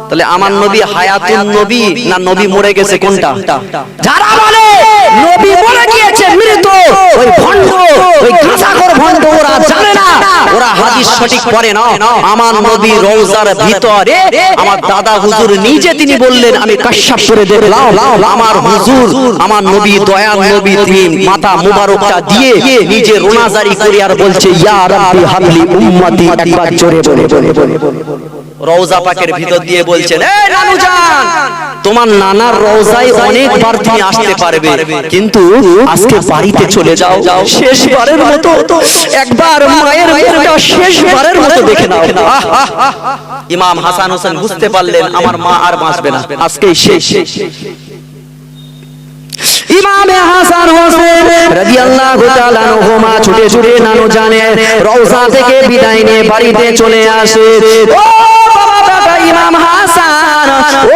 তাহলে আমার নবী হায়াতুন নবী না নবী মরে গেছে, কোনটা? যারা বলে নবী মরে গিয়েছে মৃত, ওই ভণ্ড, ওই গাঁজাখোর ভণ্ড, ওরা জানে না, ওরা হাদিস সঠিক পড়ে না। আমার নবী রওজার ভিতরে আমার দাদা হুজুর নিজে তিনি বললেন, আমি কাশফ করে দেখলাম আমার হুজুর আমার নবী দয়াল নবী তিনি মাথা মুবারকটা দিয়ে নিজে রোনাজারি করে আর বলছে ইয়া রাব্বি হাবলি উম্মতি। একবার জোরে বলে রওজা পাকের ভিতর দিয়ে বলছেন, এই নানু জান তোমার নানার রওজায় অনেকবার তুমি আসতে পারবে, কিন্তু আজকে বাড়িতে চলে যাও, শেষবারের মতো একবার মায়ের মুখটা শেষবারের মতো দেখে নাও। ইমাম হাসান হোসেন বুঝতে পারলেন আমার মা আর বাঁচবে না, আজকেই শেষ। ইমামে হাসান হোসেন রাদিয়াল্লাহু তাআলা আনহুমা ছুটে নানু জানের রওজা থেকে বিদায় নিয়ে বাড়িতে চলে আসে। ও বাবা বেটা ইমাম হাসান,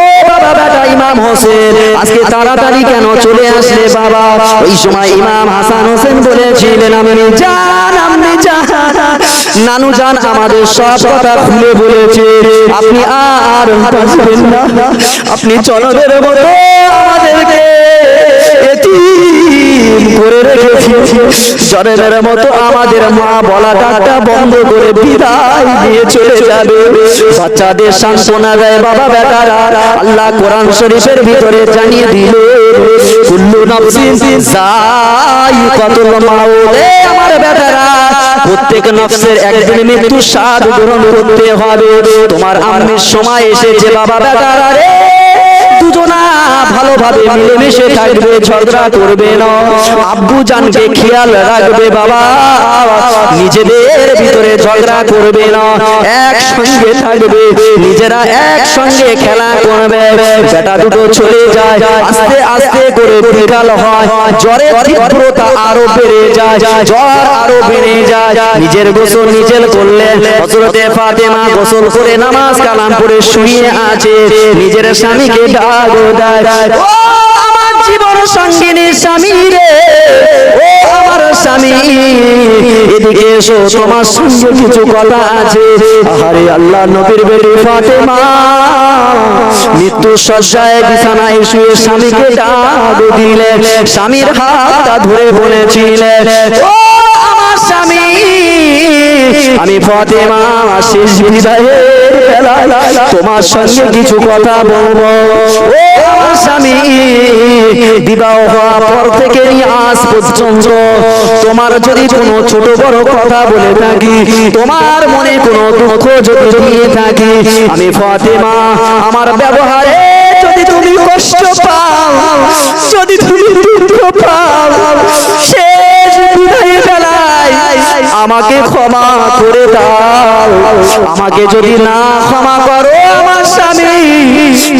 ও বাবা বেটা ইমাম হোসেন, আজকে তাড়াতাড়ি কেন চলে আসলে বাবা? ওই সময় ইমাম হাসান হোসেন বলেছিলেন, আপনি জান নানু জান আমাদের সব কথা খুলে বলেছে, আপনি আর বাঁচবেন না, আপনি চলনের মতো আমাদেরকে করে রেখেছি, জনের মতো আমাদের মা বলা ডাকটা বন্ধ করে বিদায় দিয়ে চলে যাবে। বাচ্চাদের সান্ত্বনা দেয় বাবা বেটারা। আল্লাহ কোরআন শরীফের ভিতরে জানিয়ে দিল, কুল্লু নাফসিন যায়িকাতুল মাউত। আমার বেটারা, প্রত্যেক নফসের একদিন মৃত্যু স্বাদ গ্রহণ করতে হবে। তোমার আম্মের সময় এসেছে বাবা বেটারা রে, দুজনা ভালোভাবে মিলেমিশে থাকবে, ঝগড়া করবে না, আব্বু জানকে খেয়াল রাখবে বাবা, নিজেদের ভিতরে ঝগড়া করবে না, একসঙ্গে থাকবে, নিজেরা একসঙ্গে খেলা করবে। বেটা দুটো চলে যায়, আস্তে আস্তে করে বিকাল হয়, জ্বরের তীব্রতা আরো বেড়ে যায়, জ্বর আরো বেড়ে যায়। নিজের গোসল নিজে করলে হযরতে ফাতেমা গোসল করে নামাজ কালাম পড়ে শুয়ে আছে, নিজের স্বামীকে ডাক দেয়, ও আমার জীবন সঙ্গিনী স্বামী রে, ও আমার স্বামী এদিকে এসো, তোমার সঙ্গে কিছু কথা আছে। আরে আল্লাহ নবীর বেটি ফাতেমা মৃত্যু শয্যায় বিছানায় শুয়ে স্বামীকে ডাক দিলেন, স্বামীর হাতটা ধরে বলেছিলেন, ও আমার স্বামী আমি ফাতেমা শেষ বিদায়ের বেলায় তোমার সঙ্গে কিছু কথা বলবো। ও আমার স্বামী বিবাহ হওয়ার পর থেকে নিয়ে আজ পর্যন্ত তোমার যদি কোনো ছোট বড় কথা বলে থাকি, তোমার মনে কোনো দুঃখ যদি নিয়ে থাকি, আমি ফাতেমা আমার ব্যবহারে যদি তুমি কষ্ট পাও, যদি তুমি দুঃখ পাও, শেষ বিদায়ের বেলায় আমাকে ক্ষমা করে দাও। আমাকে যদি না ক্ষমা করো আমার স্বামী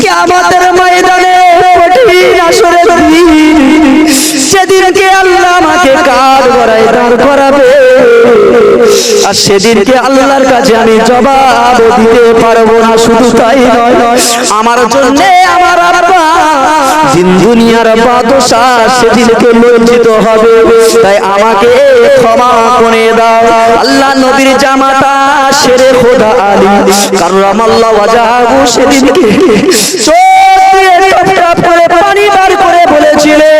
কিয়ামতের ময়দানে কঠিন হাসরের দিন, সেদিনকে আল্লাহ আমাকে কাঠ গড়ায় দাঁড় করাবে, আর সেদিনকে আল্লাহর কাছে আমি জবাব দিতে পারবো না। শুধু তাই নয়, আমার জন্য আমার আব্বা দিন দুনিয়ার বাদশা সেদিনকে লজ্জিত হবে, তাই আমাকে ক্ষমা করে দাও। আল্লাহ নবীর জামাতা শেরে খোদা আলী কাররামাল্লাহু ওয়াজহাহু সেদিনকে চোখ দিয়ে টপ করে পানি বার করে বলেছিলেন,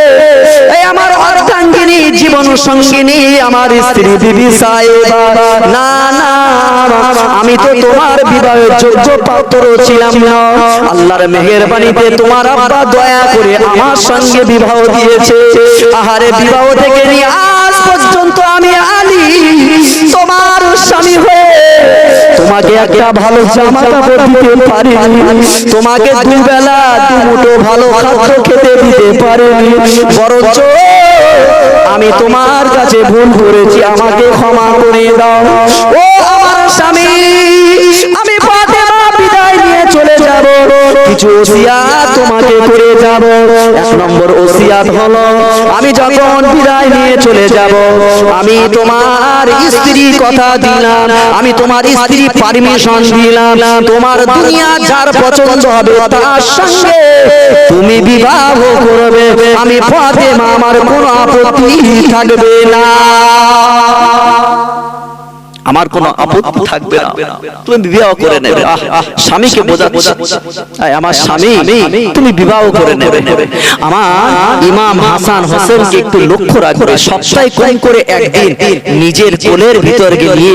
এই আমার অর্ধাঙ্গিনী জীবন সঙ্গিনী আমার স্ত্রী বিবি সাহেবা, না না আমি তো তোমার বিবাহের যোগ্য পাত্র ছিলাম না, আল্লাহর মেহেরবানিতে তোমার আব্বা দয়া করে আমার সঙ্গে বিবাহ দিয়েছে। আহারে বিবাহ থেকে নিয়ে আজ পর্যন্ত আমি আলী তোমার স্বামী হয়ে তোমাকে একটা ভালো জামা কাপড় দিতে পারিনি, তোমাকে দুবেলা দুমুঠো ভালো খাদ্য খেতে দিতে পারিনি, বরঞ্চ আমি তোমার কাছে ভুল করেছি, আমাকে ক্ষমা করে দাও। ও আমার স্বামী আমি ফাতেমা বিদায় নিয়ে চলে যাব, কিছু ওসিয়াত তোমাকে করে যাব। এক নম্বর ওসিয়াত হলো আমি যখন বিদায় নিয়ে চলে যাব, আমি তোমার স্ত্রী কথা দিলাম, আমি তোমার স্ত্রী পারমিশন দিলাম, তোমার দুনিয়া যার পছন্দ হবে তার সঙ্গে তুমি বিবাহ করবে, আমি ফাতেমা আমার কোনো আপত্তি থাকবে না, আমার কোনো আপত্তি থাকবে না, তুমি বিবাহ করে নেবে। স্বামীকে বোঝাচ্ছে আমার স্বামী তুমি বিবাহ করে নেবে। আমার ইমাম হাসান হোসেনকে একটু লক্ষ্য রাখবে, সপ্তাহে কম করে একদিন নিজের কোলের ভিতর গিয়ে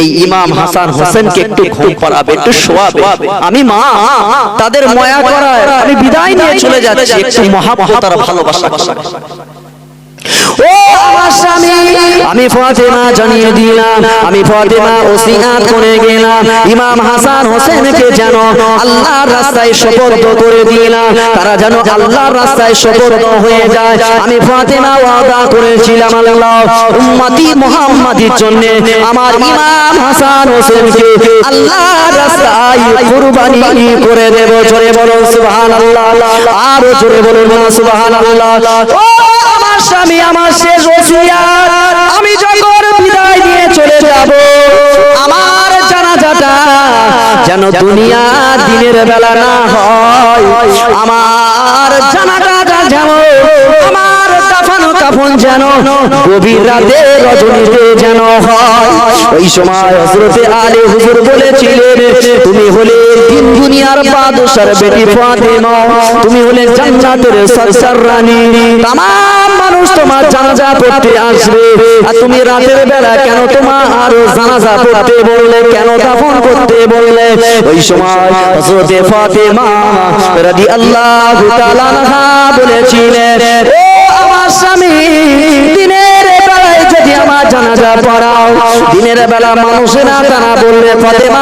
এই ইমাম হাসান হোসেনকে একটু ঘুম পাড়াবে, একটু শোয়াবে। আমি মা তাদের মায়া করায় আমি বিদায় নিয়ে চলে যাচ্ছি, একটু মহাব্বত আর ভালোবাসা। ও আমার স্বামী আমি ফাতেমা জানিয়ে দিলাম, আমি ফাতেমা ওসিয়াত করে গেলাম, ইমাম হাসান হোসেনকে যেন আল্লাহর রাস্তায় সুপর্দ করে দিলাম, তারা যেন আল্লাহর রাস্তায় সুপর্দ হয়ে যায়। আমি ফাতেমা ওয়াদা করেছিলাম আল্লাহ উম্মতি মুহাম্মাদির জন্য আমার ইমাম হাসান হোসেনকে আল্লাহর রাস্তায় কুরবানি করে দেব। জোরে বলুন সুবহানাল্লাহ, আরো জোরে বলুন না সুবহানাল্লাহ। ও আমার স্বামী আমার শেষ ওসিয়াত, আমি যখন বিদায় নিয়ে চলে যাব আমার জানাজাটা যেন দুনিয়া দিনের বেলা না হয়, আমার জানাজাটা যেন আমার দাফন কাফন যেন গভীর রাতে রজনীতে যেন হয়। ওই সময় হযরতে আলী হুজুর বলেছিলেন, তুমি হলে দিন দুনিয়ার বাদশার বেটি ফাতেমা, তুমি হলে জান্নাতের সরসর রানী, तमाम মানুষ তোমার জানাজা পড়তে আসবে, আর তুমি রাতের বেলা কেন তোমার জানাজা পড়তে বললে, কেন দাফন করতে বললে? ওই সময় হযরতে ফাতেমা রাদিয়াল্লাহু তাআলা আনহা বলেছিলেন, ও আমার স্বামী দিনের বেলায় যদি আমার জানাজা পড়াও, দিনের বেলা মানুষেরা তারা বললে ফাতেমা